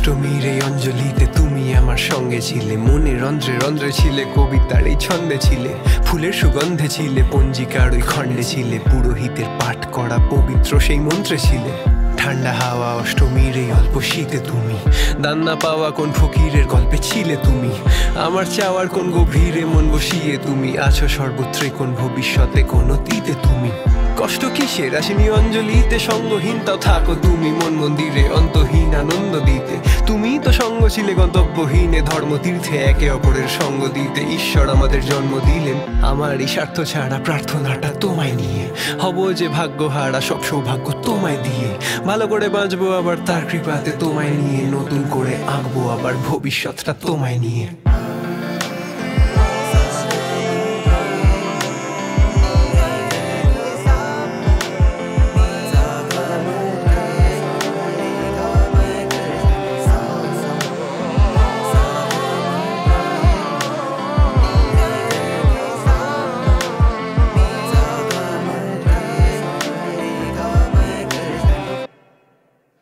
অষ্টমীর এই অঞ্জলিতে তুমি আমার সঙ্গে ছিলে, মনে রন্ধ্রে রন্ধ্রে ছিলে, কবিতার এই ছন্দে ছিলে, ফুলের সুগন্ধে ছিলে, পঞ্জিকার ওই খণ্ডে ছিলে, পুরোহিতের পাঠ করা পবিত্র সেই মন্ত্রে ছিলে। ঠান্ডা হাওয়া অষ্টমীর এই অল্প শীতে তুমি, দান না পাওয়া কোন ফকিরের গল্পে ছিলে তুমি, আমার চাওয়ার কোন গভীরে মন বসিয়ে তুমি আছো সর্বত্রে, কোন ভবিষ্যতে কোন অতীতে তুমি। কষ্ট কিসের আসেনি অঞ্জলিতে, সঙ্গহীন তাও থাকো তুমি মন মন্দিরে অন্তহীন আনন্দ দিতে। তুমি তো সঙ্গ ছিলে গন্তব্যহীনে ধর্ম তীর্থে একে অপরের সঙ্গ দিতে। ঈশ্বর আমাদের জন্ম দিলেন আমার এই স্বার্থ ছাড়া প্রার্থনাটা তোমায় নিয়ে, হব যে ভাগ্যহারা সব সৌভাগ্য তোমায় দিয়ে, ভালো করে বাঁচবো আবার তার কৃপাতে তোমায় নিয়ে, নতুন করে আঁকবো আবার ভবিষ্যৎটা তোমায় নিয়ে।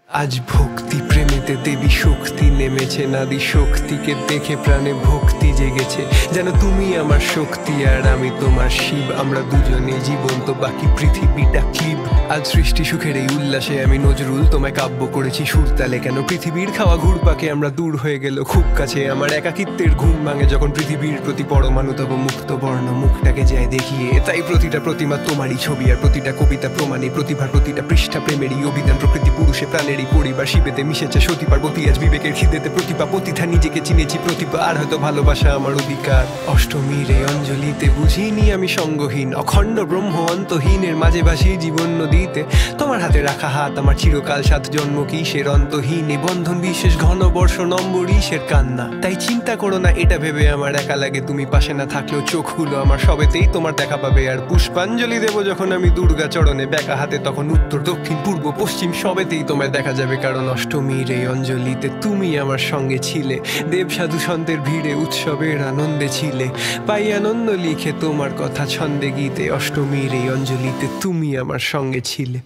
আজ ভক্তি প্রেমেতে দেবী শক্তি নেমেছে, নারী শক্তিকে দেখে প্রাণে ভক্তি জেগেছে, যেন তুমি আমার শক্তি আর আমি তোমার শিব, আমরা দুজনে জীবন্ত বাকি পৃথিবীটা ক্লিব। আজ সৃষ্টি সুখের এই উল্লাসে আমি নজরুল তোমায় কাব্য করেছি সুরতালে, কেন পৃথিবীর খাওয়া ঘুরপাকে আমরা দূর হয়ে গেল খুব কাছে, আমার একাকিত্বের ঘুম ভাঙে যখন পৃথিবীর প্রতি পরমাণু তব মুক্ত বর্ণ মুখটাকে যায় দেখিয়ে। তাই প্রতিটা প্রতিমা তোমারই ছবি আর প্রতিটা কবিতা প্রমাণে, প্রতিভার প্রতিটা পৃষ্ঠা প্রেমেরই অভিধান, প্রকৃতি পুরুষে প্রাণেরই পরিবার, শিবেতে মিশেছে সতী পার্বতী, আজ বিবেকের খিদেতে প্রতিভা প্রতিথা, নিজেকে চিনেছি প্রতিভা আর হয়তো ভালোবাসা আমার অধিকার। অষ্টমীর এই অঞ্জলিতে বুঝিনি আমি সঙ্গহীন, অখণ্ড ব্রহ্ম অন্তহীনের মাঝে ভাসি জীবন নদীতে, তোমার হাতে রাখা হাত আমার চিরকাল সাত জন্ম কিসের অন্তহীন এ বন্ধন, বিশেষ ঘন বর্ষ নম্বর ইসের কান্না। তাই চিন্তা করো না এটা ভেবে আমার একা লাগে, তুমি পাশে না থাকলেও চোখগুলো আমার সবেতেই তোমার দেখা পাবে। আর পুষ্পাঞ্জলি দেব যখন আমি দুর্গা চরণে বেঁকা হাতে, তখন উত্তর দক্ষিণ পূর্ব পশ্চিম সবেতেই তোমায় দেখা যাবে, কারণ অষ্টমীর এই অঞ্জলিতে তুমি আমার সঙ্গে ছিলে, দেব সাধু সন্তের ভিড়ে উৎসবের আনন্দে ছিলে, পাই আনন্দ লিখে তোমার কথা ছন্দে গীতে, অষ্টমীর এই অঞ্জলিতে তুমি আমার সঙ্গে ছিলে।